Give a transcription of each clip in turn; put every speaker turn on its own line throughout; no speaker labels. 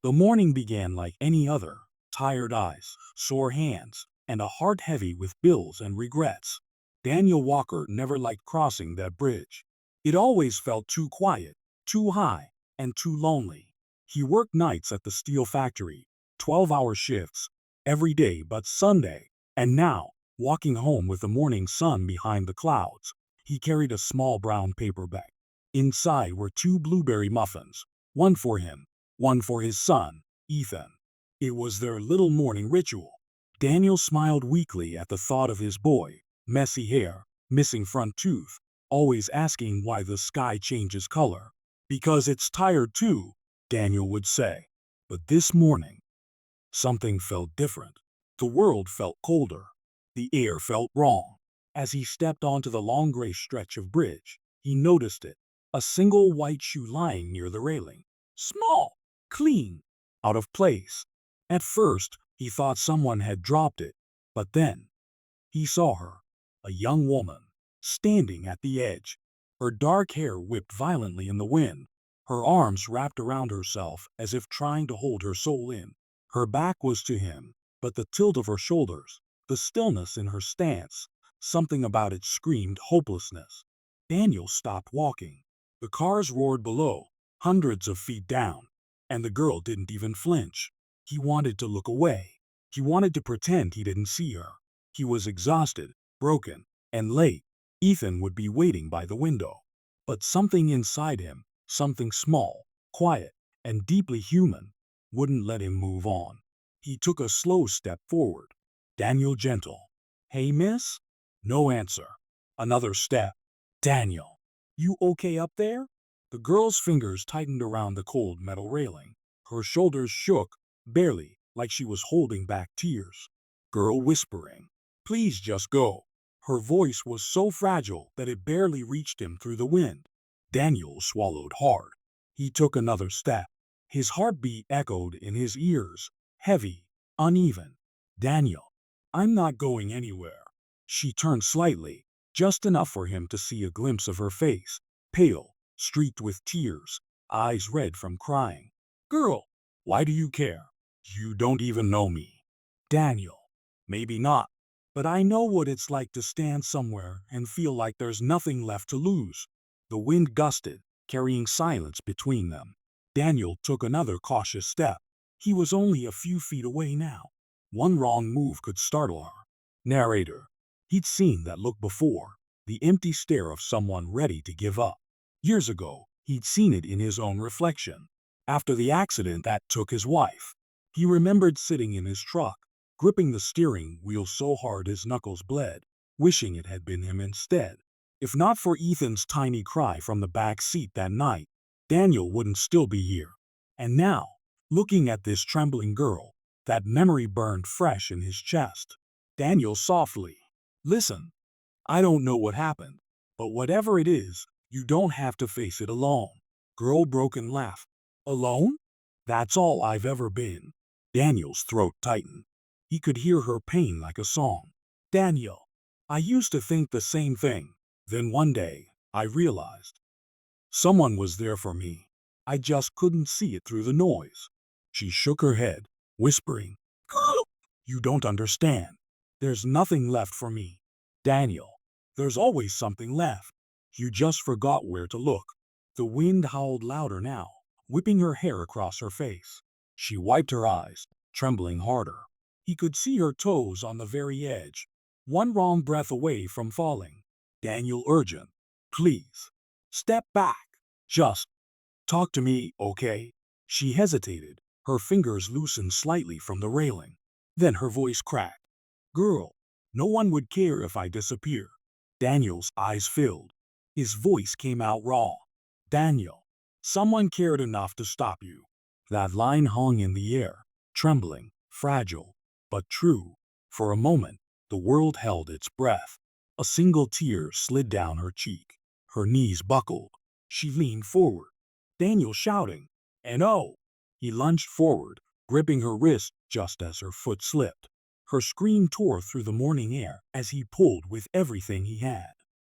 The morning began like any other: tired eyes, sore hands, and a heart heavy with bills and regrets. Daniel Walker never liked crossing that bridge. It always felt too quiet, too high, and too lonely. He worked nights at the steel factory, 12-hour shifts, every day but Sunday, and now, walking home with the morning sun behind the clouds, he carried a small brown paper bag. Inside were two blueberry muffins, one for him, one for his son, Ethan. It was their little morning ritual. Daniel smiled weakly at the thought of his boy, messy hair, missing front tooth, always asking why the sky changes color. "Because it's tired too," Daniel would say. But this morning, something felt different. The world felt colder. The air felt wrong. As he stepped onto the long gray stretch of bridge, he noticed it: a single white shoe lying near the railing. Small, clean, out of place. At first, he thought someone had dropped it, but then he saw her, a young woman, standing at the edge. Her dark hair whipped violently in the wind, her arms wrapped around herself as if trying to hold her soul in. Her back was to him, but the tilt of her shoulders, the stillness in her stance, something about it screamed hopelessness. Daniel stopped walking. The cars roared below, hundreds of feet down, and the girl didn't even flinch. He wanted to look away. He wanted to pretend he didn't see her. He was exhausted, broken, and late. Ethan would be waiting by the window. But something inside him, something small, quiet, and deeply human, wouldn't let him move on. He took a slow step forward. "Daniel, gentle." "Hey, miss?" No answer. Another step. "Daniel, you okay up there?" The girl's fingers tightened around the cold metal railing. Her shoulders shook, barely, like she was holding back tears. Girl whispering, "Please just go." Her voice was so fragile that it barely reached him through the wind. Daniel swallowed hard. He took another step. His heartbeat echoed in his ears, heavy, uneven. "Daniel, I'm not going anywhere." She turned slightly, just enough for him to see a glimpse of her face, pale, streaked with tears, eyes red from crying. "Girl, why do you care? You don't even know me." "Daniel, maybe not, but I know what it's like to stand somewhere and feel like there's nothing left to lose." The wind gusted, carrying silence between them. Daniel took another cautious step. He was only a few feet away now. One wrong move could startle her. Narrator. He'd seen that look before, the empty stare of someone ready to give up. Years ago, he'd seen it in his own reflection. After the accident that took his wife, he remembered sitting in his truck, gripping the steering wheel so hard his knuckles bled, wishing it had been him instead. If not for Ethan's tiny cry from the back seat that night, Daniel wouldn't still be here. And now, looking at this trembling girl, that memory burned fresh in his chest. Daniel softly, "Listen, I don't know what happened, but whatever it is, you don't have to face it alone." Girl broken laugh. "Alone? That's all I've ever been." Daniel's throat tightened. He could hear her pain like a song. "Daniel, I used to think the same thing. Then one day, I realized someone was there for me. I just couldn't see it through the noise." She shook her head, whispering, "Girl, you don't understand. There's nothing left for me. Daniel, there's always something left. You just forgot where to look." The wind howled louder now, whipping her hair across her face. She wiped her eyes, trembling harder. He could see her toes on the very edge, one wrong breath away from falling. Daniel urgent, "Please, step back. Just talk to me, okay?" She hesitated, her fingers loosened slightly from the railing. Then her voice cracked. "Girl, no one would care if I disappear." Daniel's eyes filled. His voice came out raw. "Daniel, someone cared enough to stop you." That line hung in the air, trembling, fragile, but true. For a moment, the world held its breath. A single tear slid down her cheek. Her knees buckled. She leaned forward. Daniel shouting, "And oh!" He lunged forward, gripping her wrist just as her foot slipped. Her scream tore through the morning air as he pulled with everything he had.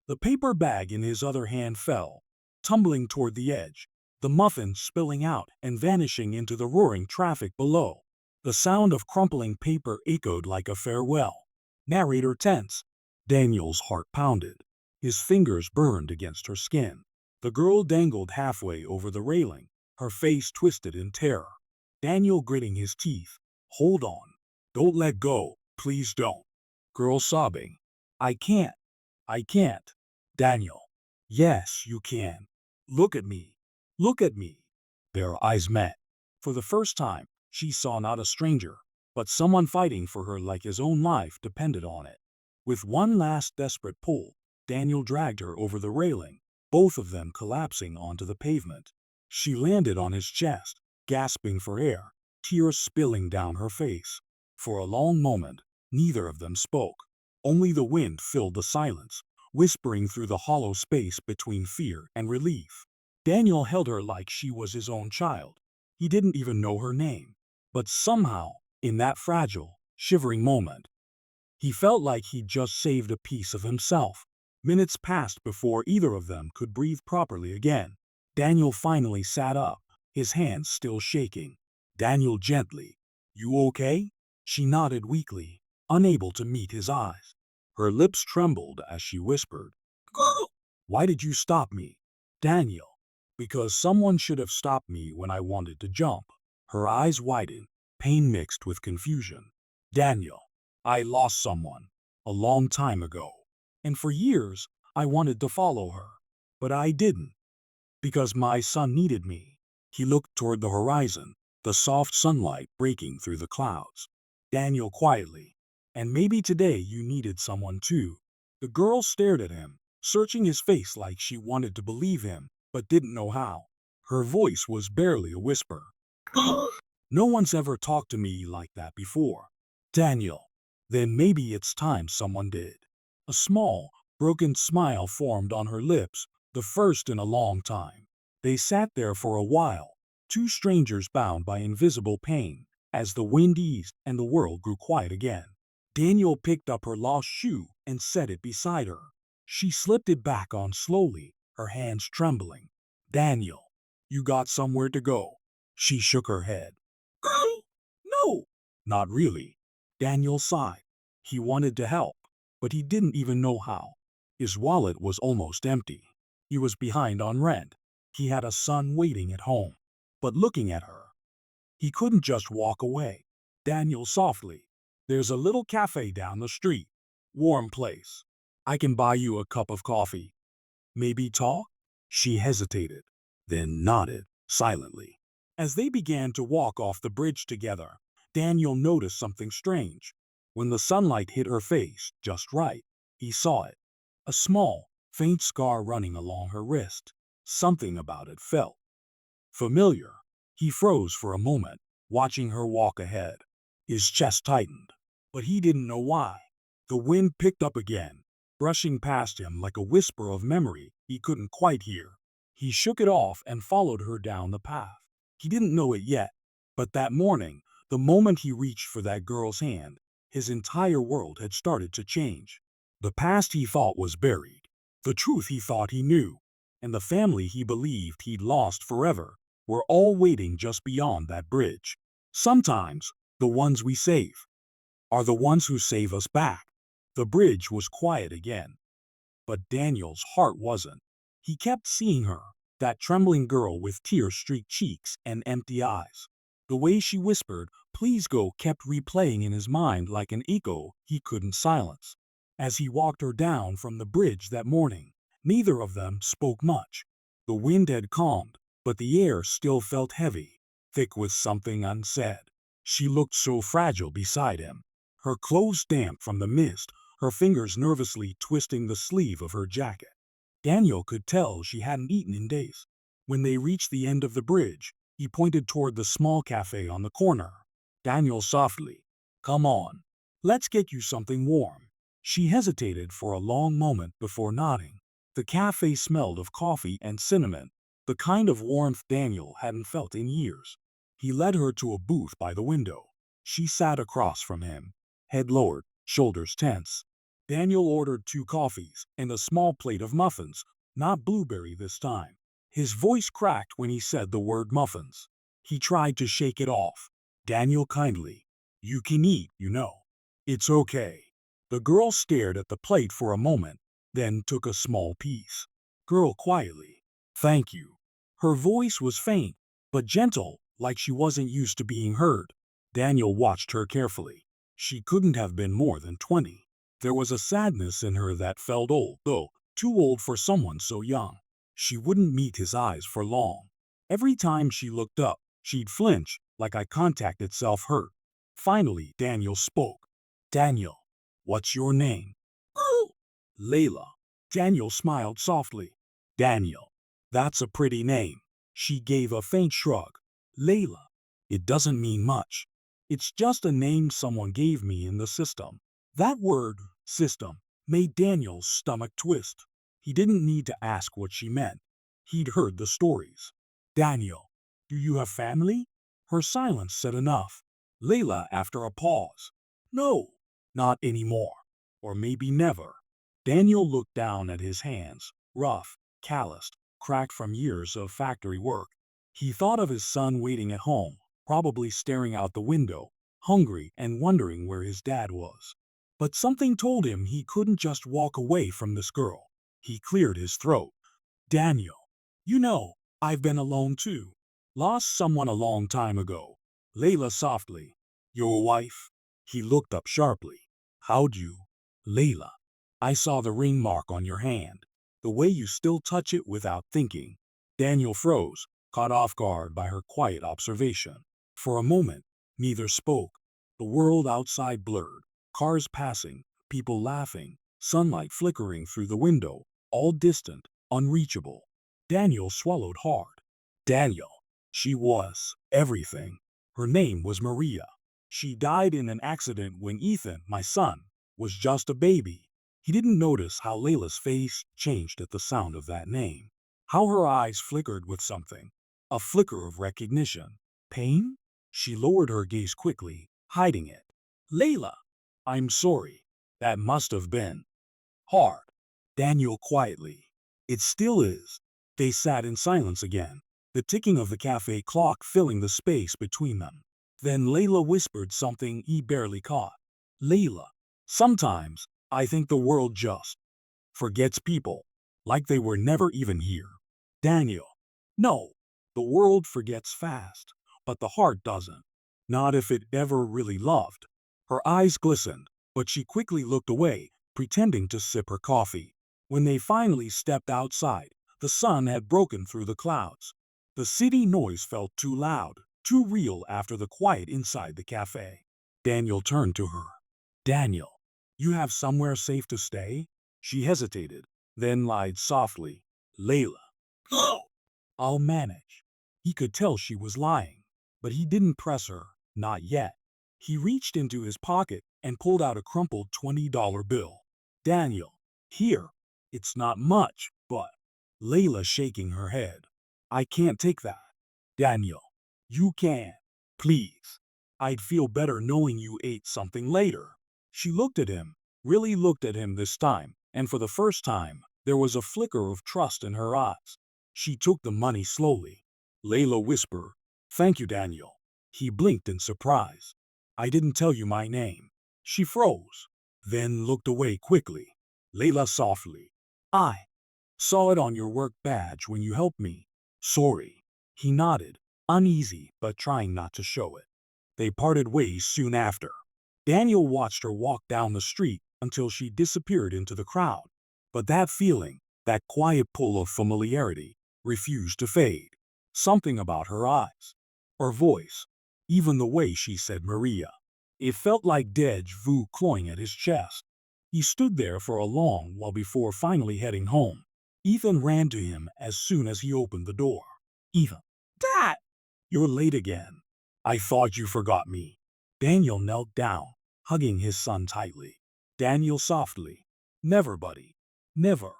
The paper bag in his other hand fell, tumbling toward the edge. the muffin spilling out and vanishing into the roaring traffic below. The sound of crumpling paper echoed like a farewell. Narrator tense. Daniel's heart pounded. His fingers burned against her skin. The girl dangled halfway over the railing, her face twisted in terror. Daniel gritting his teeth. Hold on. Don't let go. Please don't. Girl sobbing. I can't. I can't. Daniel. Yes, you can. Look at me. Look at me. Their eyes met. For the first time, she saw not a stranger, but someone fighting for her like his own life depended on it. With one last desperate pull, Daniel dragged her over the railing, both of them collapsing onto the pavement. She landed on his chest, gasping for air, tears spilling down her face. For a long moment, neither of them spoke. Only the wind filled the silence, whispering through the hollow space between fear and relief. Daniel held her like she was his own child. He didn't even know her name. But somehow, in that fragile, shivering moment, he felt like he'd just saved a piece of himself. Minutes passed before either of them could breathe properly again. Daniel finally sat up, his hands still shaking. Daniel gently. You okay? She nodded weakly, unable to meet his eyes. Her lips trembled as she whispered, Why did you stop me? Daniel. Because someone should have stopped me when I wanted to jump. Her eyes widened, pain mixed with confusion. Daniel. I lost someone. A long time ago. And for years, I wanted to follow her. But I didn't. Because my son needed me. He looked toward the horizon, the soft sunlight breaking through the clouds. Daniel quietly. And maybe today you needed someone too. The girl stared at him, searching his face like she wanted to believe him, but didn't know how. Her voice was barely a whisper. No one's ever talked to me like that before. Daniel. Then maybe it's time someone did. A small, broken smile formed on her lips, the first in a long time. They sat there for a while, two strangers bound by invisible pain, as the wind eased and the world grew quiet again. Daniel picked up her lost shoe and set it beside her. She slipped it back on slowly, her hands trembling. Daniel, you got somewhere to go. She shook her head. No, not really. Daniel sighed. He wanted to help, but he didn't even know how. His wallet was almost empty. He was behind on rent. He had a son waiting at home. But looking at her, he couldn't just walk away. Daniel softly. There's a little cafe down the street. Warm place. I can buy you a cup of coffee. Maybe talk? She hesitated, then nodded, silently. As they began to walk off the bridge together, Daniel noticed something strange. When the sunlight hit her face just right, he saw it. A small, faint scar running along her wrist. Something about it felt familiar. He froze for a moment, watching her walk ahead. His chest tightened, but he didn't know why. The wind picked up again, brushing past him like a whisper of memory he couldn't quite hear. He shook it off and followed her down the path. He didn't know it yet, but that morning, the moment he reached for that girl's hand, his entire world had started to change. The past he thought was buried, the truth he thought he knew, and the family he believed he'd lost forever were all waiting just beyond that bridge. Sometimes, the ones we save are the ones who save us back. The bridge was quiet again. But Daniel's heart wasn't. He kept seeing her, that trembling girl with tear-streaked cheeks and empty eyes. The way she whispered, "Please go," kept replaying in his mind like an echo he couldn't silence. As he walked her down from the bridge that morning, neither of them spoke much. The wind had calmed, but the air still felt heavy, thick with something unsaid. She looked so fragile beside him, her clothes damp from the mist, her fingers nervously twisting the sleeve of her jacket. Daniel could tell she hadn't eaten in days. When they reached the end of the bridge, he pointed toward the small cafe on the corner. Daniel softly, "Come on. Let's get you something warm." She hesitated for a long moment before nodding. The cafe smelled of coffee and cinnamon, the kind of warmth Daniel hadn't felt in years. He led her to a booth by the window. She sat across from him, head lowered, shoulders tense. Daniel ordered 2 coffees and a small plate of muffins, not blueberry this time. His voice cracked when he said the word muffins. He tried to shake it off. Daniel kindly. You can eat, you know. It's okay. The girl stared at the plate for a moment, then took a small piece. Girl quietly. Thank you. Her voice was faint, but gentle, like she wasn't used to being heard. Daniel watched her carefully. She couldn't have been more than 20. There was a sadness in her that felt old, though too old for someone so young. She wouldn't meet his eyes for long. Every time she looked up, she'd flinch, like eye contact itself hurt. Finally, Daniel spoke. Daniel, what's your name? Layla. Daniel smiled softly. Daniel, that's a pretty name. She gave a faint shrug. Layla, it doesn't mean much. It's just a name someone gave me in the system. That word, system, made Daniel's stomach twist. He didn't need to ask what she meant. He'd heard the stories. Daniel, do you have family? Her silence said enough. Layla, after a pause. No, not anymore. Or maybe never. Daniel looked down at his hands, rough, calloused, cracked from years of factory work. He thought of his son waiting at home, probably staring out the window, hungry and wondering where his dad was. But something told him he couldn't just walk away from this girl. He cleared his throat. Daniel, you know, I've been alone too. Lost someone a long time ago. Layla softly. Your wife? He looked up sharply. How'd you? Layla. I saw the ring mark on your hand. The way you still touch it without thinking. Daniel froze, caught off guard by her quiet observation. For a moment, neither spoke. The world outside blurred. Cars passing, people laughing, sunlight flickering through the window, all distant, unreachable. Daniel swallowed hard. Daniel. She was everything. Her name was Maria. She died in an accident when Ethan, my son, was just a baby. He didn't notice how Layla's face changed at the sound of that name. How her eyes flickered with something. A flicker of recognition. Pain? She lowered her gaze quickly, hiding it. Layla! I'm sorry. That must have been hard. Daniel quietly. It still is. They sat in silence again, the ticking of the cafe clock filling the space between them. Then Layla whispered something he barely caught. Layla, sometimes I think the world just forgets people, like they were never even here. Daniel, no, the world forgets fast, but the heart doesn't. Not if it ever really loved. Her eyes glistened, but she quickly looked away, pretending to sip her coffee. When they finally stepped outside, the sun had broken through the clouds. The city noise felt too loud, too real after the quiet inside the cafe. Daniel turned to her. Daniel, you have somewhere safe to stay? She hesitated, then lied softly. Layla. No. I'll manage. He could tell she was lying, but he didn't press her, not yet. He reached into his pocket and pulled out a crumpled $20 bill. Daniel, here. It's not much, but... Layla shaking her head. I can't take that. Daniel, you can. Please. I'd feel better knowing you ate something later. She looked at him, really looked at him this time, and for the first time, there was a flicker of trust in her eyes. She took the money slowly. Layla whispered, Thank you, Daniel. He blinked in surprise. I didn't tell you my name. She froze, then looked away quickly. Layla softly. I saw it on your work badge when you helped me. Sorry. He nodded, uneasy but trying not to show it. They parted ways soon after. Daniel watched her walk down the street until she disappeared into the crowd. But that feeling, that quiet pull of familiarity, refused to fade. Something about her eyes, her voice, even the way she said Maria. It felt like deja vu clawing at his chest. He stood there for a long while before finally heading home. Ethan ran to him as soon as he opened the door. Ethan. Dad! You're late again. I thought you forgot me. Daniel knelt down, hugging his son tightly. Daniel softly. Never, buddy. Never.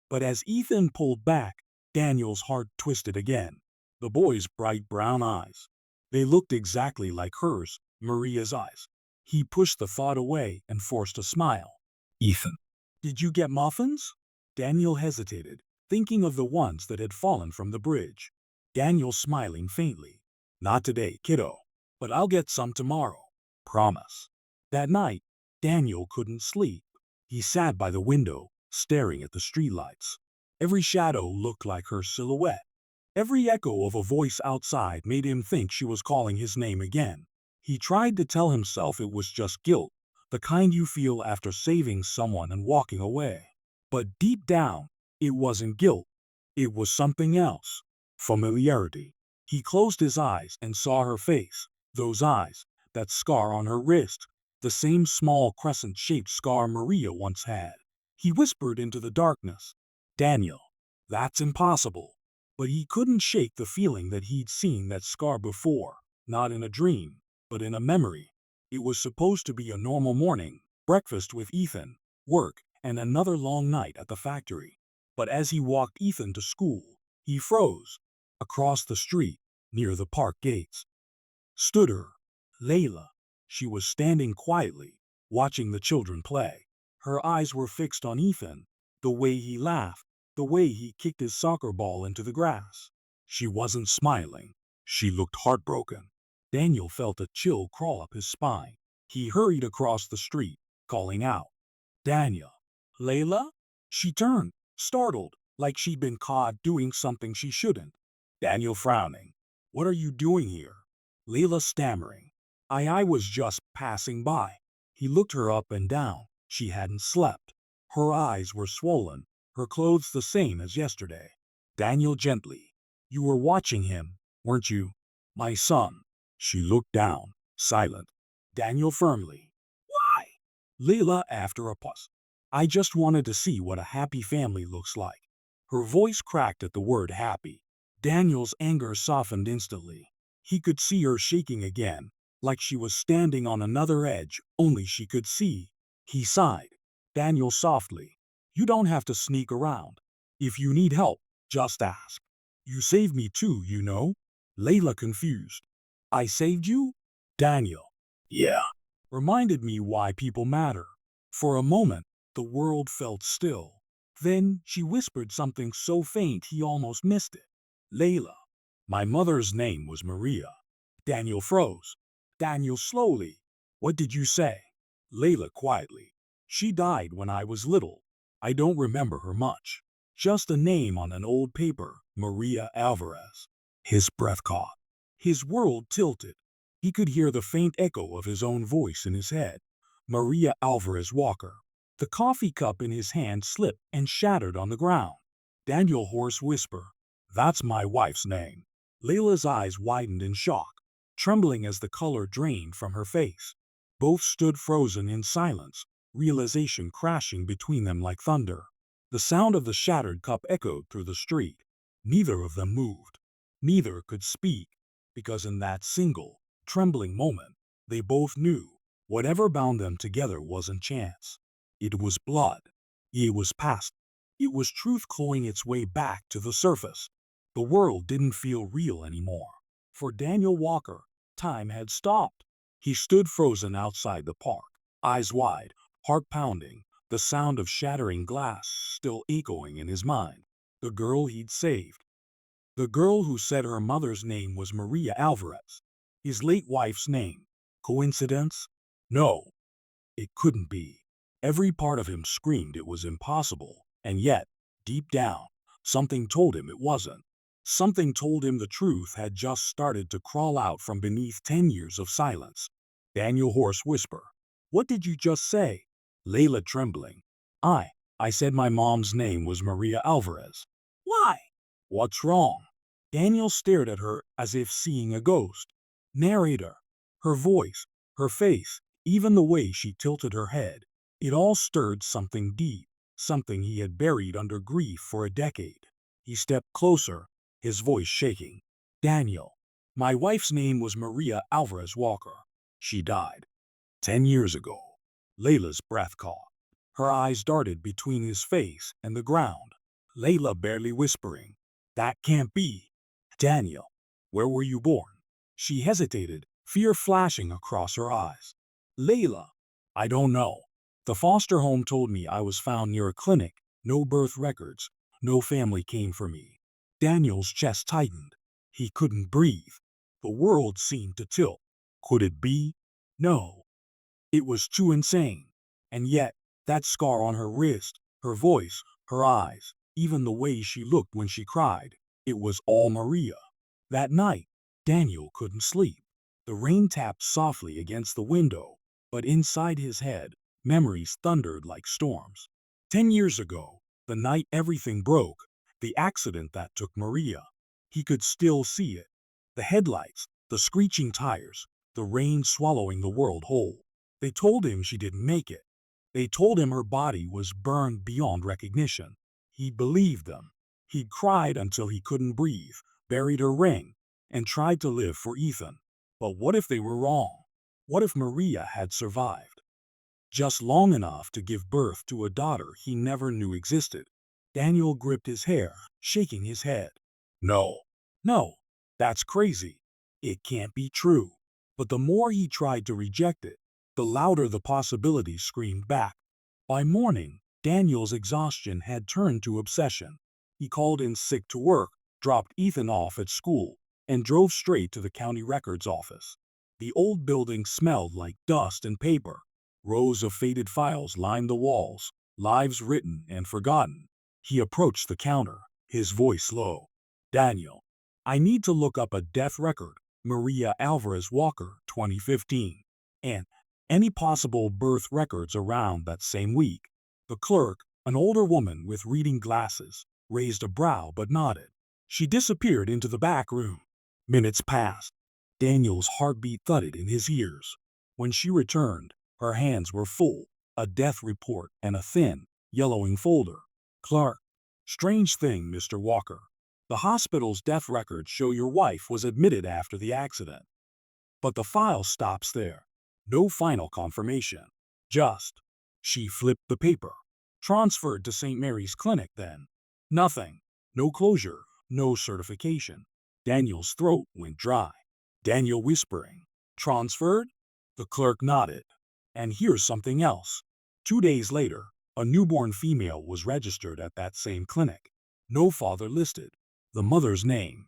But as Ethan pulled back, Daniel's heart twisted again. The boy's bright brown eyes. They looked exactly like hers, Maria's eyes. He pushed the thought away and forced a smile. Ethan. Did you get muffins? Daniel hesitated, thinking of the ones that had fallen from the bridge. Daniel smiling faintly. Not today, kiddo, but I'll get some tomorrow. Promise. That night, Daniel couldn't sleep. He sat by the window, staring at the streetlights. Every shadow looked like her silhouette. Every echo of a voice outside made him think she was calling his name again. He tried to tell himself it was just guilt, the kind you feel after saving someone and walking away. But deep down, it wasn't guilt. It was something else. Familiarity. He closed his eyes and saw her face. Those eyes, that scar on her wrist, the same small crescent-shaped scar Maria once had. He whispered into the darkness, "Daniel, that's impossible." But he couldn't shake the feeling that he'd seen that scar before, not in a dream, but in a memory. It was supposed to be a normal morning, breakfast with Ethan, work, and another long night at the factory. But as he walked Ethan to school, he froze. Across the street, near the park gates, stood her, Layla. She was standing quietly, watching the children play. Her eyes were fixed on Ethan, the way he laughed, the way he kicked his soccer ball into the grass. She wasn't smiling. She looked heartbroken. Daniel felt a chill crawl up his spine. He hurried across the street, calling out, "Daniel." "Layla?" She turned, startled, like she'd been caught doing something she shouldn't. Daniel frowning. "What are you doing here?" Layla stammering. I was just passing by." He looked her up and down. She hadn't slept. Her eyes were swollen, her clothes the same as yesterday. Daniel gently. "You were watching him, weren't you?" "My son." She looked down, silent. Daniel firmly. "Why?" Layla after a pause. "I just wanted to see what a happy family looks like." Her voice cracked at the word happy. Daniel's anger softened instantly. He could see her shaking again, like she was standing on another edge, only she could see. He sighed. "Daniel softly. You don't have to sneak around. If you need help, just ask. You saved me too, you know." Layla confused. "I saved you?" Daniel. "Yeah." Reminded me why people matter. For a moment, the world felt still. Then she whispered something so faint he almost missed it. "Layla. My mother's name was Maria." Daniel froze. Daniel slowly. "What did you say?" Layla quietly. "She died when I was little. I don't remember her much. Just a name on an old paper, Maria Alvarez." His breath caught. His world tilted. He could hear the faint echo of his own voice in his head. Maria Alvarez Walker. The coffee cup in his hand slipped and shattered on the ground. Daniel hoarse whisper. "That's my wife's name." Layla's eyes widened in shock, trembling as the color drained from her face. Both stood frozen in silence, realization crashing between them like thunder. The sound of the shattered cup echoed through the street. Neither of them moved. Neither could speak, because in that single, trembling moment, they both knew whatever bound them together wasn't chance. It was blood. It was past. It was truth clawing its way back to the surface. The world didn't feel real anymore. For Daniel Walker, time had stopped. He stood frozen outside the park, eyes wide, heart pounding, the sound of shattering glass still echoing in his mind. The girl he'd saved. The girl who said her mother's name was Maria Alvarez. His late wife's name. Coincidence? No, it couldn't be. Every part of him screamed it was impossible, and yet, deep down, something told him it wasn't. Something told him the truth had just started to crawl out from beneath 10 years of silence. Daniel hoarse whisper. "What did you just say?" Layla trembling. I said my mom's name was Maria Alvarez." "Why?" "What's wrong?" Daniel stared at her as if seeing a ghost. Narrator. Her voice, her face, even the way she tilted her head. It all stirred something deep, something he had buried under grief for a decade. He stepped closer, his voice shaking. "Daniel, my wife's name was Maria Alvarez Walker. She died 10 years ago." Layla's breath caught. Her eyes darted between his face and the ground. Layla barely whispering. "That can't be." "Daniel, where were you born?" She hesitated, fear flashing across her eyes. "Layla, I don't know. The foster home told me I was found near a clinic, no birth records. No family came for me. Daniel's chest tightened. He couldn't breathe. The world seemed to tilt. Could it be? No. It was too insane. And yet, that scar on her wrist, her voice, her eyes, even the way she looked when she cried, it was all Maria. That night, Daniel couldn't sleep. The rain tapped softly against the window, but inside his head, memories thundered like storms. 10 years ago, the night everything broke, the accident that took Maria. He could still see it. The headlights, the screeching tires, the rain swallowing the world whole. They told him she didn't make it. They told him her body was burned beyond recognition. He believed them. He'd cried until he couldn't breathe, buried her ring, and tried to live for Ethan. But what if they were wrong? What if Maria had survived? Just long enough to give birth to a daughter he never knew existed. Daniel gripped his hair, shaking his head. No, no, that's crazy. It can't be true. But the more he tried to reject it, the louder the possibilities screamed back. By morning, Daniel's exhaustion had turned to obsession. He called in sick to work, dropped Ethan off at school, and drove straight to the county records office. The old building smelled like dust and paper. Rows of faded files lined the walls, lives written and forgotten. He approached the counter, his voice low. Daniel, I need to look up a death record, Maria Alvarez Walker, 2015, and any possible birth records around that same week. The clerk, an older woman with reading glasses, raised a brow but nodded. She disappeared into the back room. Minutes passed. Daniel's heartbeat thudded in his ears. When she returned, her hands were full, a death report and a thin, yellowing folder. Clark, strange thing, Mr. Walker. The hospital's death records show your wife was admitted after the accident. But the file stops there. No final confirmation. Just, she flipped the paper. Transferred to St. Mary's Clinic then. Nothing. No closure. No certification. Daniel's throat went dry. Daniel whispering. Transferred? The clerk nodded. And here's something else. 2 days later, a newborn female was registered at that same clinic. No father listed. The mother's name,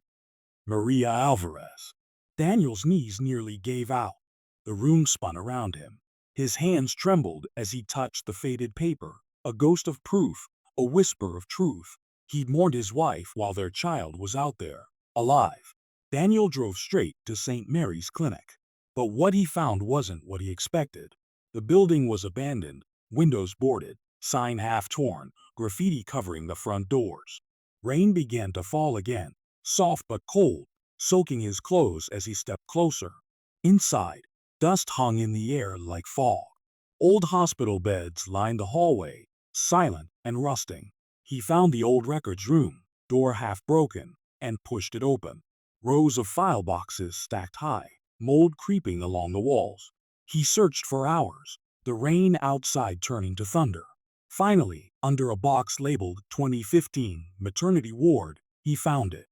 Maria Alvarez. Daniel's knees nearly gave out. The room spun around him. His hands trembled as he touched the faded paper, a ghost of proof, a whisper of truth. He'd mourned his wife while their child was out there, alive. Daniel drove straight to St. Mary's Clinic. But what he found wasn't what he expected. The building was abandoned, windows boarded, sign half torn, graffiti covering the front doors. Rain began to fall again, soft but cold, soaking his clothes as he stepped closer. Inside, dust hung in the air like fog. Old hospital beds lined the hallway, silent and rusting. He found the old records room, door half broken, and pushed it open. Rows of file boxes stacked high, mold creeping along the walls. He searched for hours, the rain outside turning to thunder. Finally, under a box labeled 2015 Maternity Ward, he found it.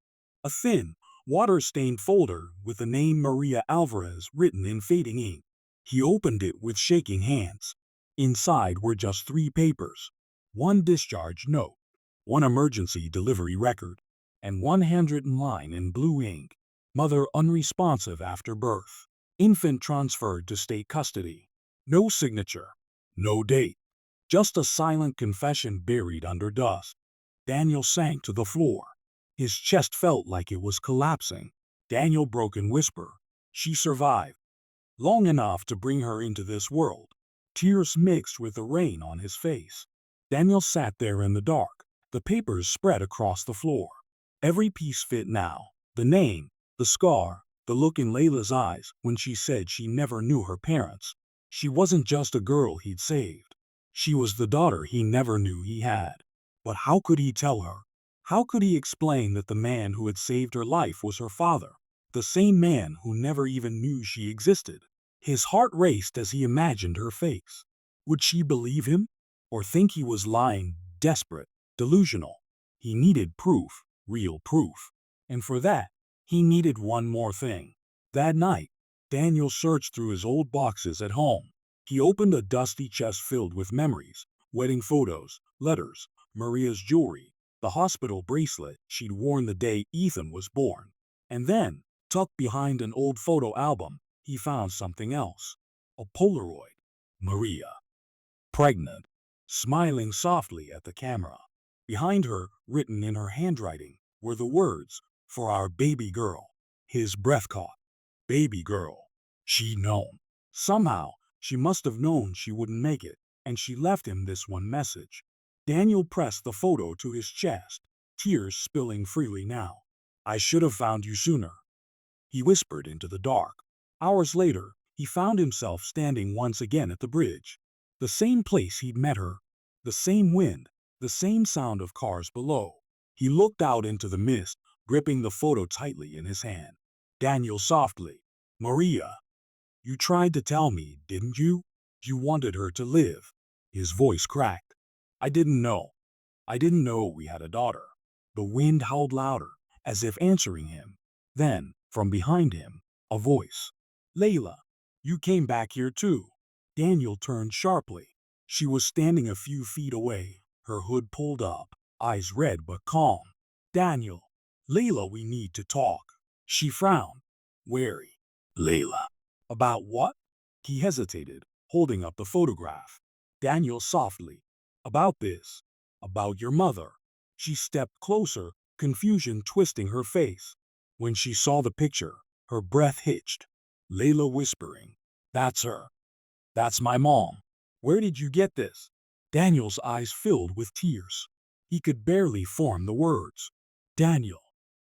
A thin, water-stained folder with the name Maria Alvarez written in fading ink. He opened it with shaking hands. Inside were just 3 papers. 1 discharge note, 1 emergency delivery record, and 1 handwritten line in blue ink. Mother unresponsive after birth. Infant transferred to state custody. No signature. No date. Just a silent confession buried under dust. Daniel sank to the floor. His chest felt like it was collapsing. Daniel broke in whisper. She survived. Long enough to bring her into this world. Tears mixed with the rain on his face. Daniel sat there in the dark, the papers spread across the floor. Every piece fit now. The name, the scar, the look in Layla's eyes when she said she never knew her parents. She wasn't just a girl he'd saved. She was the daughter he never knew he had. But how could he tell her? How could he explain that the man who had saved her life was her father? The same man who never even knew she existed. His heart raced as he imagined her face. Would she believe him? Or think he was lying, desperate, delusional? He needed proof, real proof. And for that, he needed one more thing. That night, Daniel searched through his old boxes at home. He opened a dusty chest filled with memories, wedding photos, letters, Maria's jewelry, the hospital bracelet she'd worn the day Ethan was born. And then, tucked behind an old photo album, he found something else. A Polaroid. Maria. Pregnant. Smiling softly at the camera. Behind her, written in her handwriting, were the words, "For our baby girl." His breath caught. Baby girl. She'd known. Somehow, she must have known she wouldn't make it, and she left him this one message. Daniel pressed the photo to his chest, tears spilling freely now. "I should have found you sooner," he whispered into the dark. Hours later, he found himself standing once again at the bridge. The same place he'd met her. The same wind, the same sound of cars below. He looked out into the mist, gripping the photo tightly in his hand. Daniel softly. "Maria, you tried to tell me, didn't you? You wanted her to live." His voice cracked. "I didn't know. I didn't know we had a daughter." The wind howled louder, as if answering him. Then, from behind him, a voice. "Layla, you came back here too." Daniel turned sharply. She was standing a few feet away, her hood pulled up, eyes red but calm. "Daniel, Layla, we need to talk." She frowned, wary. "Layla." "About what?" He hesitated, holding up the photograph. Daniel softly. "About this. About your mother." She stepped closer, confusion twisting her face. When she saw the picture, her breath hitched. Layla whispering. "That's her. That's my mom. Where did you get this?" Daniel's eyes filled with tears. He could barely form the words. "Daniel,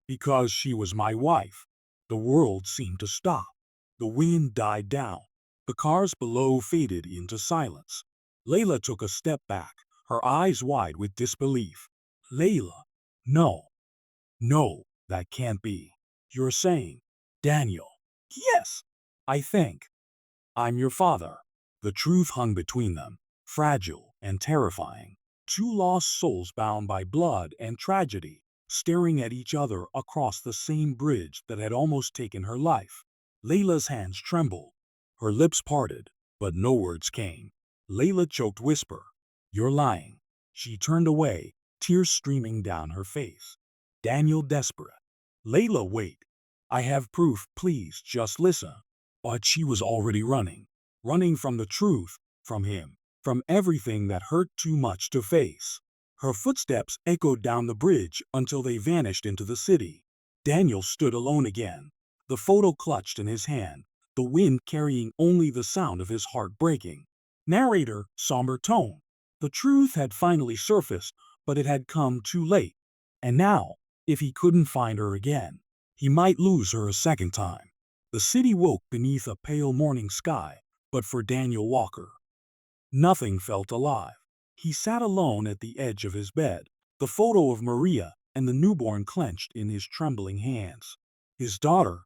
because she was my wife." The world seemed to stop. The wind died down. The cars below faded into silence. Layla took a step back, her eyes wide with disbelief. "Layla, no. No, that can't be. You're saying, Daniel." "Yes, I think. I'm your father." The truth hung between them, fragile and terrifying. Two lost souls bound by blood and tragedy, staring at each other across the same bridge that had almost taken her life. Layla's hands trembled. Her lips parted, but no words came. Layla choked whisper. "You're lying." She turned away, tears streaming down her face. Daniel desperate. "Layla, wait. I have proof, please just listen." But she was already running. Running from the truth, from him, from everything that hurt too much to face. Her footsteps echoed down the bridge until they vanished into the city. Daniel stood alone again, the photo clutched in his hand, the wind carrying only the sound of his heart breaking. Narrator, somber tone. The truth had finally surfaced, but it had come too late. And now, if he couldn't find her again, he might lose her a second time. The city woke beneath a pale morning sky, but for Daniel Walker, nothing felt alive. He sat alone at the edge of his bed, the photo of Maria and the newborn clenched in his trembling hands. His daughter,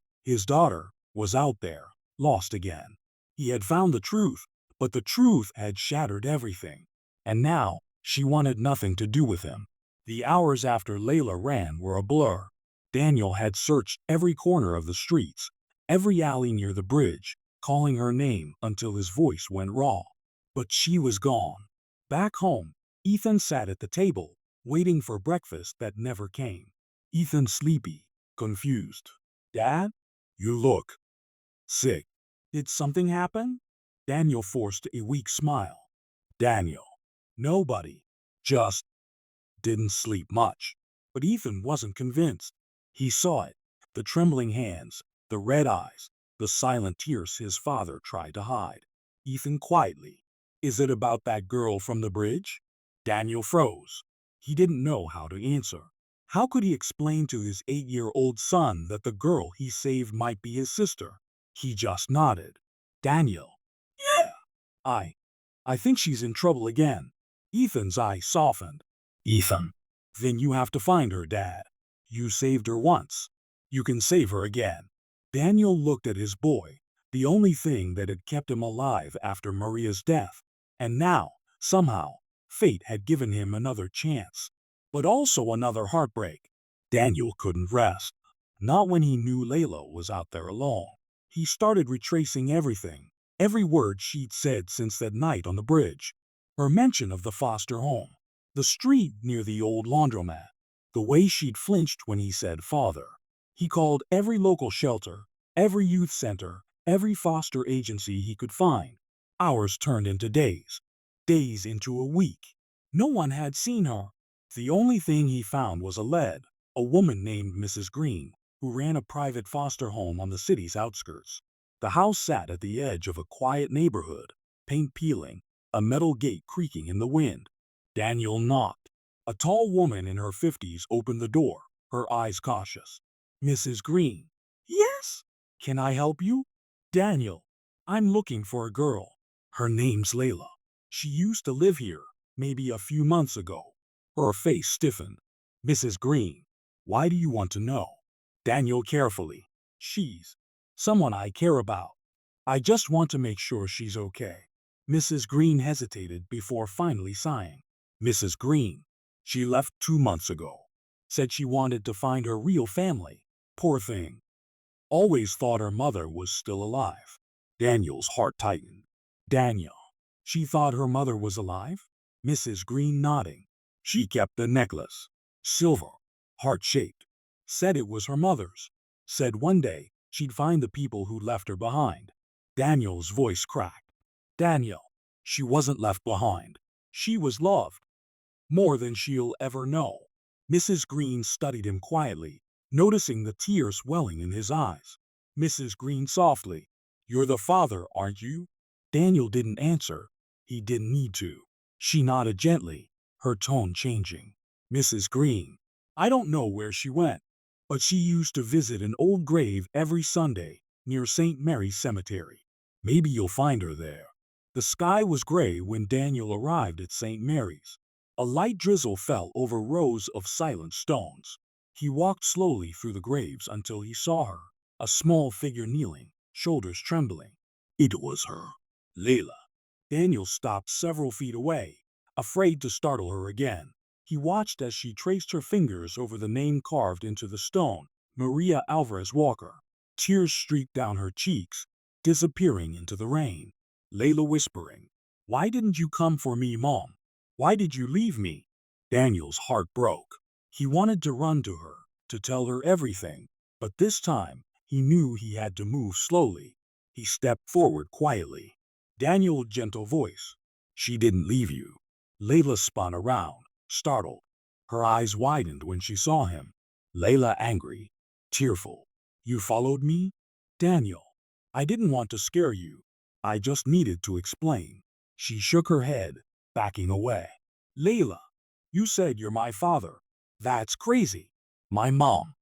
was out there, lost again. He had found the truth, but the truth had shattered everything. And now, she wanted nothing to do with him. The hours after Layla ran were a blur. Daniel had searched every corner of the streets, every alley near the bridge, calling her name until his voice went raw. But she was gone. Back home, Ethan sat at the table, waiting for breakfast that never came. Ethan sleepy, confused. "Dad, you look sick." "Did something happen?" Daniel forced a weak smile. "Daniel, nobody. Just didn't sleep much." But Ethan wasn't convinced. He saw it, the trembling hands, the red eyes, the silent tears his father tried to hide. Ethan quietly. "Is it about that girl from the bridge?" Daniel froze. He didn't know how to answer. How could he explain to his 8-year-old son that the girl he saved might be his sister? He just nodded. "Daniel." "Yeah." I think she's in trouble again." Ethan's eyes softened. "Ethan." "Then you have to find her, Dad. You saved her once. You can save her again." Daniel looked at his boy, the only thing that had kept him alive after Maria's death. And now, somehow, fate had given him another chance. But also another heartbreak. Daniel couldn't rest. Not when he knew Layla was out there alone. He started retracing everything, every word she'd said since that night on the bridge. Her mention of the foster home, the street near the old laundromat, The way she'd flinched when he said father. He called every local shelter, every youth center, every foster agency he could find. Hours turned into days, days into a week. No one had seen her. The only thing he found was a woman named Mrs. Green, who ran a private foster home on the city's outskirts. The house sat at the edge of a quiet neighborhood, paint peeling, a metal gate creaking in the wind. Daniel knocked. A tall woman in her 50s opened the door, her eyes cautious. Mrs. Green. Yes? Can I help you? Daniel. I'm looking for a girl. Her name's Layla. She used to live here, maybe a few months ago. Her face stiffened. Mrs. Green. Why do you want to know? Daniel carefully. She's someone I care about. I just want to make sure she's okay. Mrs. Green hesitated before finally sighing. Mrs. Green. She left 2 months ago. Said she wanted to find her real family. Poor thing. Always thought her mother was still alive. Daniel's heart tightened. Daniel. She thought her mother was alive? Mrs. Green nodding. She kept the necklace. Silver. Heart-shaped. Said it was her mother's. Said one day she'd find the people who left her behind. Daniel's voice cracked. Daniel. She wasn't left behind. She was loved. More than she'll ever know. Mrs. Green studied him quietly, noticing the tears welling in his eyes. Mrs. Green softly. You're the father, aren't you? Daniel didn't answer. He didn't need to. She nodded gently, her tone changing. Mrs. Green. I don't know where she went, but she used to visit an old grave every Sunday near St. Mary's Cemetery. Maybe you'll find her there. The sky was gray when Daniel arrived at St. Mary's. A light drizzle fell over rows of silent stones. He walked slowly through the graves until he saw her, a small figure kneeling, shoulders trembling. It was her. Layla. Daniel stopped several feet away, afraid to startle her again. He watched as she traced her fingers over the name carved into the stone, Maria Alvarez Walker. Tears streaked down her cheeks, disappearing into the rain. Layla whispering, Why didn't you come for me, Mom? Why did you leave me? Daniel's heart broke. He wanted to run to her, to tell her everything, but this time he knew he had to move slowly. He stepped forward quietly. Daniel's gentle voice. She didn't leave you. Layla spun around, startled. Her eyes widened when she saw him. Layla angry, tearful. You followed me? Daniel. I didn't want to scare you. I just needed to explain. She shook her head, backing away. Layla, you said you're my father. That's crazy. My mom.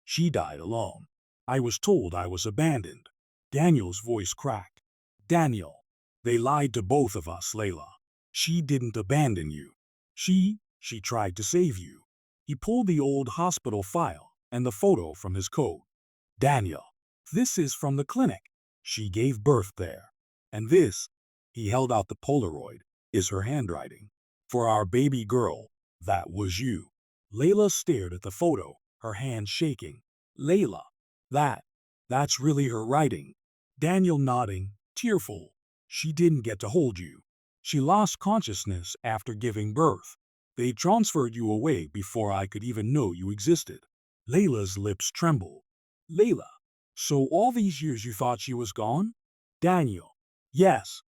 She died alone. I was told I was abandoned. Daniel's voice cracked. Daniel. They lied to both of us, Layla. She didn't abandon you. She tried to save you. He pulled the old hospital file and the photo from his coat. Daniel. This is from the clinic. She gave birth there. And this, he held out the Polaroid, is her handwriting. For our baby girl, that was you. Layla stared at the photo, her hand shaking. Layla, that's really her writing. Daniel nodding, tearful. She didn't get to hold you. She lost consciousness after giving birth. They transferred you away before I could even know you existed. Layla's lips trembled. Layla, so all these years you thought she was gone? Daniel, yes.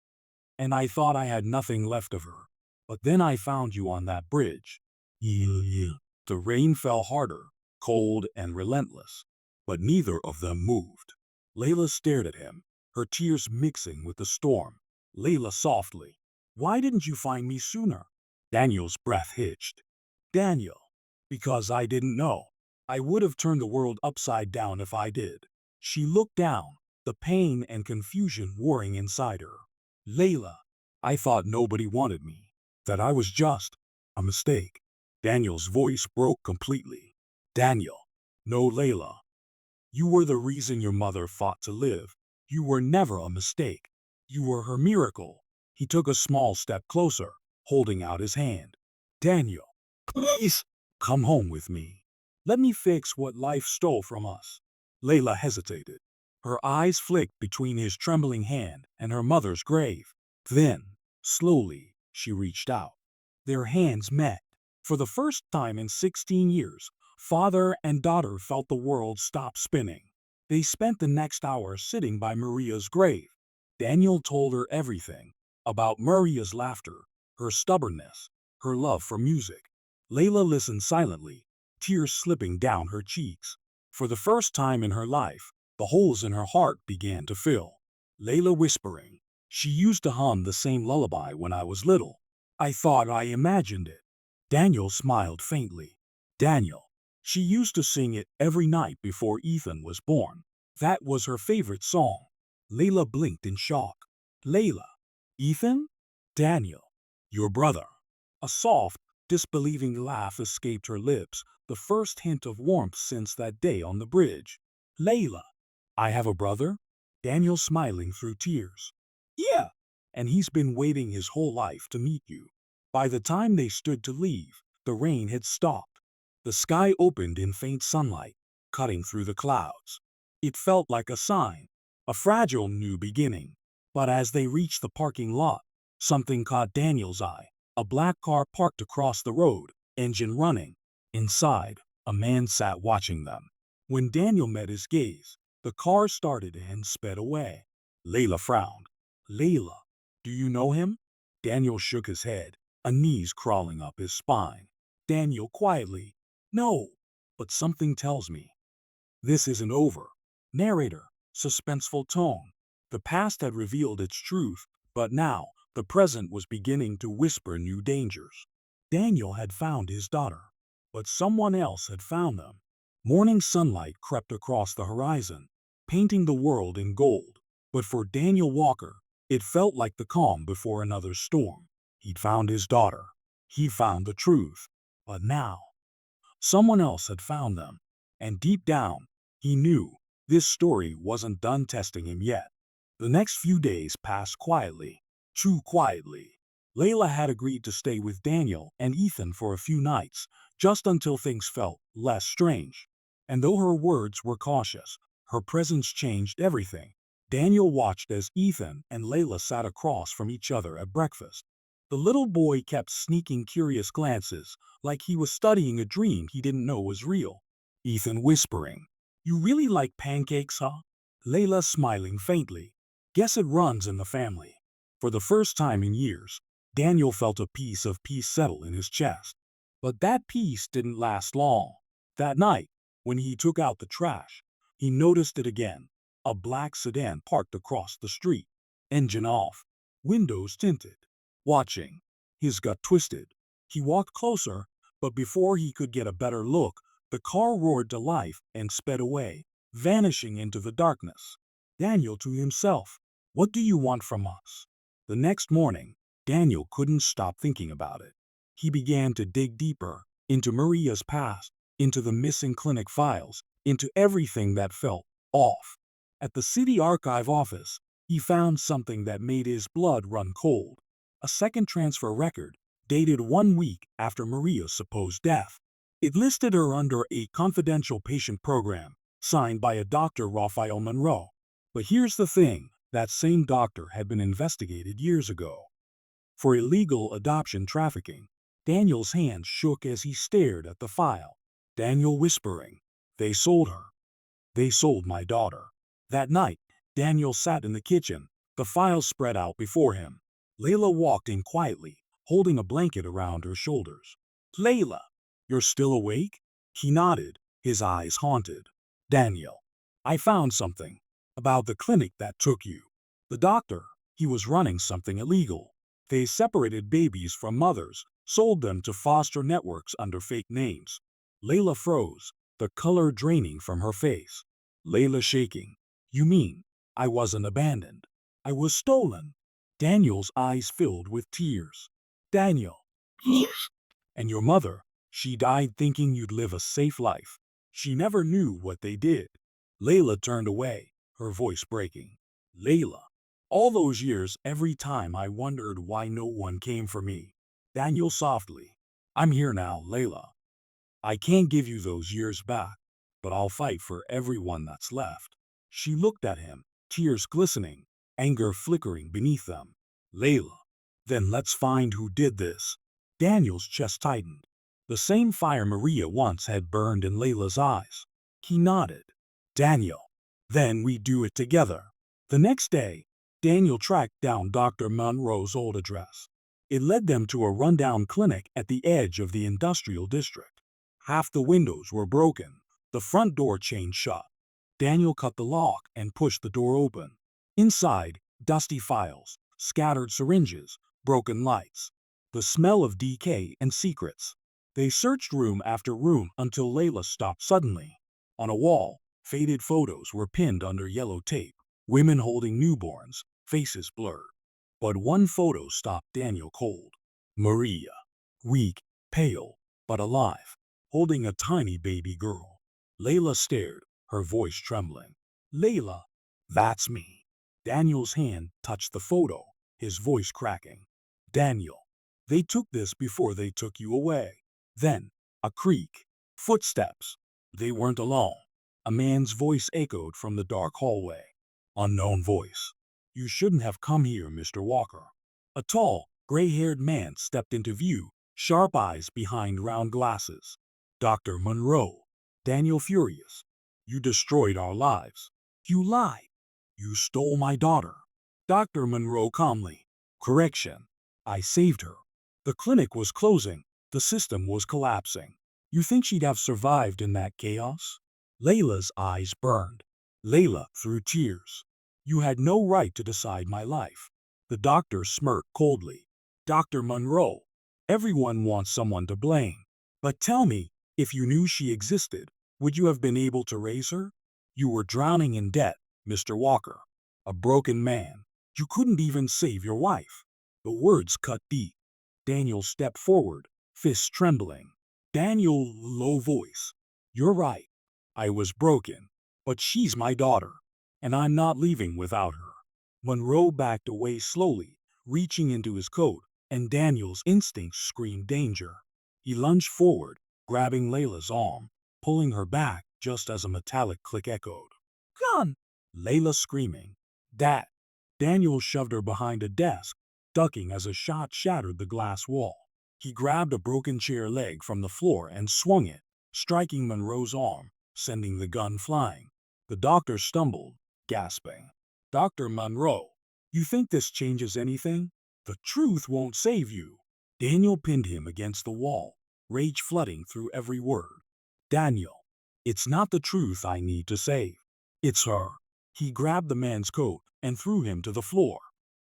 And I thought I had nothing left of her. But then I found you on that bridge. Yeah. The rain fell harder, cold and relentless. But neither of them moved. Layla stared at him, her tears mixing with the storm. Layla softly. Why didn't you find me sooner? Daniel's breath hitched. Daniel. Because I didn't know. I would have turned the world upside down if I did. She looked down, the pain and confusion warring inside her. Layla. I thought nobody wanted me. That I was just a mistake. Daniel's voice broke completely. Daniel. No, Layla. You were the reason your mother fought to live. You were never a mistake. You were her miracle. He took a small step closer, holding out his hand. Daniel, please, come home with me. Let me fix what life stole from us. Layla hesitated. Her eyes flicked between his trembling hand and her mother's grave. Then, slowly, she reached out. Their hands met. For the first time in 16 years, father and daughter felt the world stop spinning. They spent the next hour sitting by Maria's grave. Daniel told her everything about Maria's laughter, her stubbornness, her love for music. Layla listened silently, tears slipping down her cheeks. For the first time in her life, the holes in her heart began to fill. Layla whispering, "She used to hum the same lullaby when I was little. I thought I imagined it." Daniel smiled faintly. "Daniel, she used to sing it every night before Ethan was born. That was her favorite song." Layla blinked in shock. "Layla, Ethan? Daniel, your brother." A soft, disbelieving laugh escaped her lips, the first hint of warmth since that day on the bridge. "Layla, I have a brother?" Daniel smiling through tears. "Yeah, and he's been waiting his whole life to meet you." By the time they stood to leave, the rain had stopped. The sky opened in faint sunlight, cutting through the clouds. It felt like a sign, a fragile new beginning. But as they reached the parking lot, something caught Daniel's eye. A black car parked across the road, engine running. Inside, a man sat watching them. When Daniel met his gaze, the car started and sped away. Layla frowned. "Layla, do you know him?" Daniel shook his head, unease crawling up his spine. Daniel quietly, "No, but something tells me this isn't over." Narrator, suspenseful tone. The past had revealed its truth, but now the present was beginning to whisper new dangers. Daniel had found his daughter, but someone else had found them. Morning sunlight crept across the horizon, painting the world in gold. But for Daniel Walker, it felt like the calm before another storm. He'd found his daughter. He found the truth. But now, someone else had found them. And deep down, he knew this story wasn't done testing him yet. The next few days passed quietly, too quietly. Layla had agreed to stay with Daniel and Ethan for a few nights, just until things felt less strange. And though her words were cautious, her presence changed everything. Daniel watched as Ethan and Layla sat across from each other at breakfast. The little boy kept sneaking curious glances, like he was studying a dream he didn't know was real. Ethan whispering, "You really like pancakes, huh?" Layla smiling faintly. "Guess it runs in the family." For the first time in years, Daniel felt a piece of peace settle in his chest. But that peace didn't last long. That night, when he took out the trash, he noticed it again. A black sedan parked across the street, engine off, windows tinted. Watching, his gut twisted. He walked closer, but before he could get a better look, the car roared to life and sped away, vanishing into the darkness. Daniel to himself, "What do you want from us?" The next morning, Daniel couldn't stop thinking about it. He began to dig deeper into Maria's past, into the missing clinic files, into everything that felt off. At the city archive office, he found something that made his blood run cold. A second transfer record, dated 1 week after Maria's supposed death. It listed her under a confidential patient program, signed by a Dr. Raphael Monroe. But here's the thing, that same doctor had been investigated years ago for illegal adoption trafficking. Daniel's hands shook as he stared at the file. Daniel whispering, "They sold her. They sold my daughter." That night, Daniel sat in the kitchen, the file spread out before him. Layla walked in quietly, holding a blanket around her shoulders. "Layla, you're still awake?" He nodded, his eyes haunted. "Daniel, I found something about the clinic that took you. The doctor, he was running something illegal. They separated babies from mothers, sold them to foster networks under fake names." Layla froze, the color draining from her face. Layla shaking. "You mean, I wasn't abandoned? I was stolen?" Daniel's eyes filled with tears. "Daniel, and your mother, she died thinking you'd live a safe life. She never knew what they did." Layla turned away, her voice breaking. "Layla, all those years, every time I wondered why no one came for me." Daniel softly, "I'm here now, Layla. I can't give you those years back, but I'll fight for everyone that's left." She looked at him, tears glistening, anger flickering beneath them. "Layla, then let's find who did this." Daniel's chest tightened. The same fire Maria once had burned in Layla's eyes. He nodded. Daniel. Then we do it together. The next day, Daniel tracked down Dr. Monroe's old address. It led them to a rundown clinic at the edge of the industrial district. Half the windows were broken, the front door chained shut. Daniel cut the lock and pushed the door open. Inside, dusty files, scattered syringes, broken lights. The smell of decay and secrets. They searched room after room until Layla stopped suddenly. On a wall, faded photos were pinned under yellow tape. Women holding newborns, faces blurred. But one photo stopped Daniel cold. Maria. Weak, pale, but alive, holding a tiny baby girl. Layla stared, her voice trembling. Layla, that's me. Daniel's hand touched the photo, his voice cracking. Daniel, they took this before they took you away. Then, a creak. Footsteps. They weren't alone. A man's voice echoed from the dark hallway. Unknown voice. You shouldn't have come here, Mr. Walker. A tall, gray-haired man stepped into view, sharp eyes behind round glasses. Dr. Monroe. Daniel furious. You destroyed our lives. You lied. You stole my daughter. Dr. Monroe calmly. Correction. I saved her. The clinic was closing. The system was collapsing. You think she'd have survived in that chaos? Layla's eyes burned. Layla through tears. You had no right to decide my life. The doctor smirked coldly. Dr. Monroe, everyone wants someone to blame. But tell me, if you knew she existed, would you have been able to raise her? You were drowning in debt, Mr. Walker. A broken man. You couldn't even save your wife. The words cut deep. Daniel stepped forward, fists trembling. Daniel, low voice. You're right. I was broken. But she's my daughter. And I'm not leaving without her. Monroe backed away slowly, reaching into his coat, and Daniel's instincts screamed danger. He lunged forward, grabbing Layla's arm, pulling her back just as a metallic click echoed. Gun! Layla screaming. That! Daniel shoved her behind a desk, ducking as a shot shattered the glass wall. He grabbed a broken chair leg from the floor and swung it, striking Monroe's arm, sending the gun flying. The doctor stumbled, gasping. Dr. Monroe, you think this changes anything? The truth won't save you. Daniel pinned him against the wall, rage flooding through every word. Daniel, it's not the truth I need to save. It's her. He grabbed the man's coat and threw him to the floor.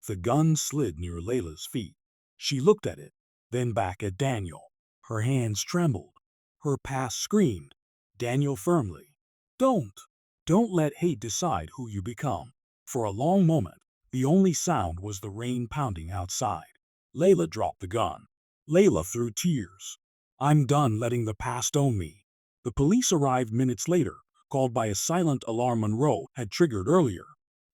The gun slid near Layla's feet. She looked at it, then back at Daniel. Her hands trembled. Her past screamed. Daniel firmly. Don't let hate decide who you become. For a long moment, the only sound was the rain pounding outside. Layla dropped the gun. Layla through tears. I'm done letting the past own me. The police arrived minutes later, called by a silent alarm Monroe had triggered earlier.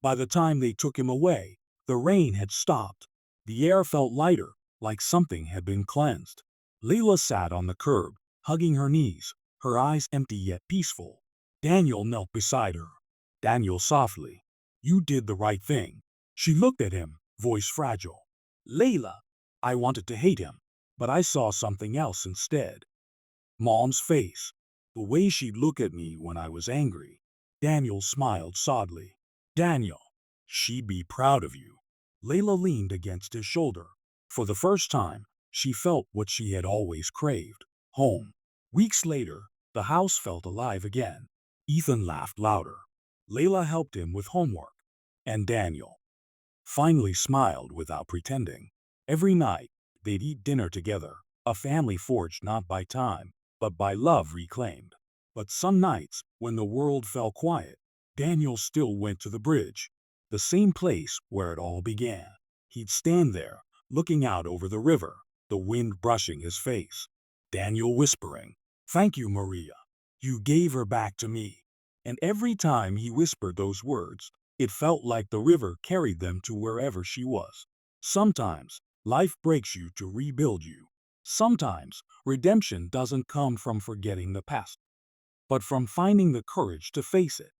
By the time they took him away, the rain had stopped. The air felt lighter, like something had been cleansed. Layla sat on the curb, hugging her knees, her eyes empty yet peaceful. Daniel knelt beside her. Daniel softly. You did the right thing. She looked at him, voice fragile. Layla, I wanted to hate him, but I saw something else instead. Mom's face. The way she'd look at me when I was angry. Daniel smiled sadly. Daniel, she'd be proud of you. Layla leaned against his shoulder. For the first time, she felt what she had always craved. Home. Weeks later, the house felt alive again. Ethan laughed louder. Layla helped him with homework. And Daniel finally smiled without pretending. Every night, they'd eat dinner together, a family forged not by time, but by love reclaimed. But some nights, when the world fell quiet, Daniel still went to the bridge, the same place where it all began. He'd stand there, looking out over the river, the wind brushing his face. Daniel whispering, Thank you, Maria. You gave her back to me. And every time he whispered those words, it felt like the river carried them to wherever she was. Sometimes, life breaks you to rebuild you. Sometimes, redemption doesn't come from forgetting the past, but from finding the courage to face it.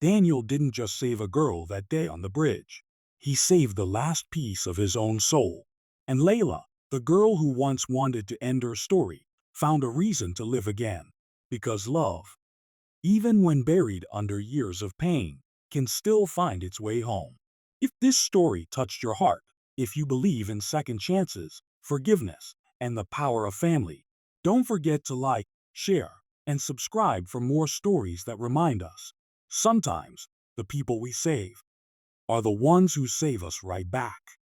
Daniel didn't just save a girl that day on the bridge. He saved the last piece of his own soul. And Layla, the girl who once wanted to end her story, found a reason to live again. Because love, even when buried under years of pain, can still find its way home. If this story touched your heart, if you believe in second chances, forgiveness, and the power of family, don't forget to like, share, and subscribe for more stories that remind us. Sometimes, the people we save are the ones who save us right back.